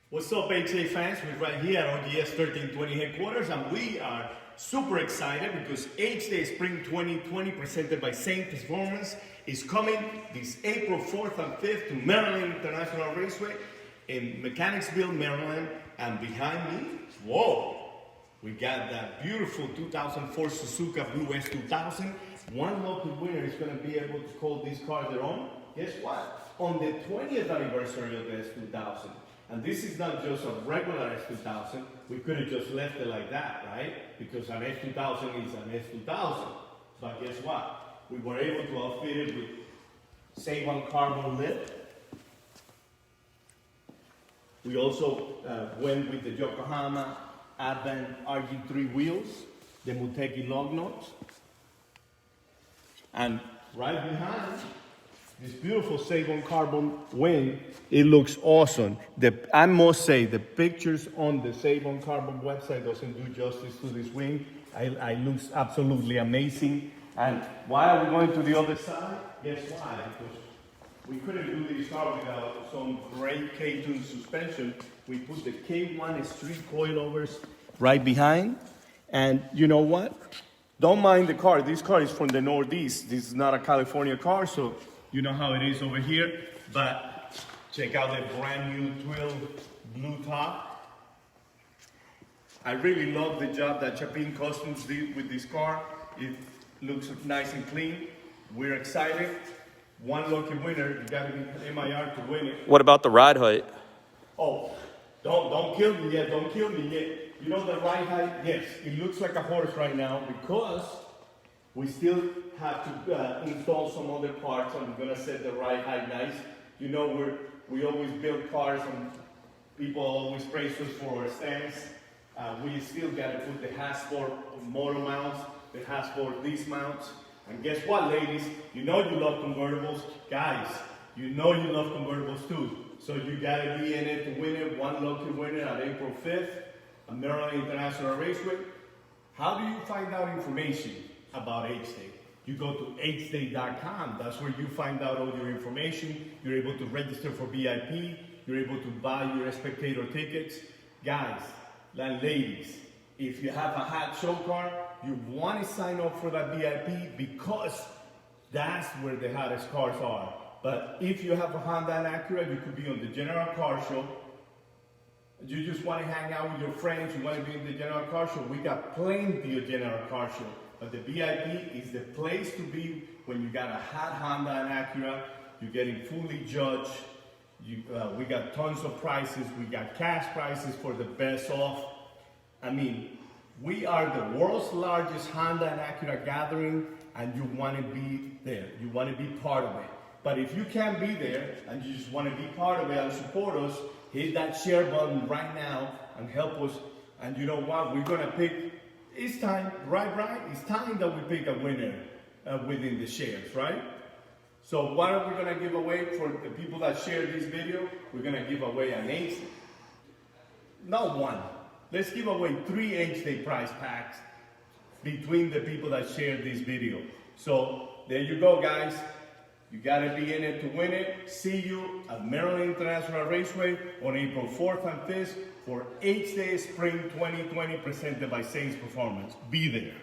What's up, Hday fans? We're right here at OGS 1320 headquarters, and we are super excited because Hday Spring 2020, presented by Saint Performance, is coming this April 4th and 5th to Maryland International Raceway in Mechanicsville, Maryland. And behind me, whoa, we got that beautiful 2004 Suzuka Blue S2000. One local winner is going to be able to call this car their own. Guess what? On the 20th anniversary of the S2000. And this is not just a regular S2000. We could have just left it like that, right? Because an S2000 is an S2000. But guess what? We were able to outfit it with Save-On carbon lip. We also went with the Yokohama Advent RG3 wheels, the Muteki lug nuts. And right behind this beautiful Save-On carbon wing, it looks awesome. I must say, the pictures on the Save-On carbon website doesn't do justice to this wing. It looks absolutely amazing. And why are we going to the other side? Guess why? Because we couldn't do this car without some great K-tune suspension. We put the K1 street coilovers right behind. And you know what? Don't mind the car. This car is from the Northeast. This is not a California car, so you know how it is over here. But check out the brand new twill blue top. I really love the job that Chapin Customs did with this car. It looks nice and clean. We're excited. One lucky winner. You gotta be MIR to win it. What about the ride height? Oh, don't kill me yet. Don't kill me yet. You know the ride height? Yes, it looks like a horse right now because we still have to install some other parts, and we're gonna set the ride height nice. You know, we always build cars, and people always praise us for our stance. We still gotta put the Hasport motor mounts, the Hasport these mounts. And guess what, ladies? You know you love convertibles. Guys, you know you love convertibles too. So you gotta be in it to win it. One lucky winner at April 5th at Maryland International Raceway. How do you find out information about Hday? You go to hday.com. That's where you find out all your information. You're able to register for VIP. You're able to buy your spectator tickets. Guys and ladies, if you have a hot show car, you want to sign up for that VIP because that's where the hottest cars are. But if you have a Honda and Acura, you could be on the general car show. You just want to hang out with your friends, you want to be in the general car show, we got plenty of general car show. But the VIP is the place to be when you got a hot Honda and Acura, you're getting fully judged. We got tons of prices, we got cash prices for the best off. I mean, we are the world's largest Honda and Acura gathering, and you want to be there. You want to be part of it. But if you can't be there and you just want to be part of it and support us, hit that share button right now and help us. And you know what? We're going to pick, it's time, right? It's time that we pick a winner within the shares, right? So what are we going to give away for the people that share this video? We're going to give away an Hday. Not one. Let's give away 3 Hday prize packs between the people that share this video. So there you go, guys. You gotta be in it to win it. See you at Maryland International Raceway on April 4th and 5th for Hday Spring 2020 presented by Saints Performance. Be there.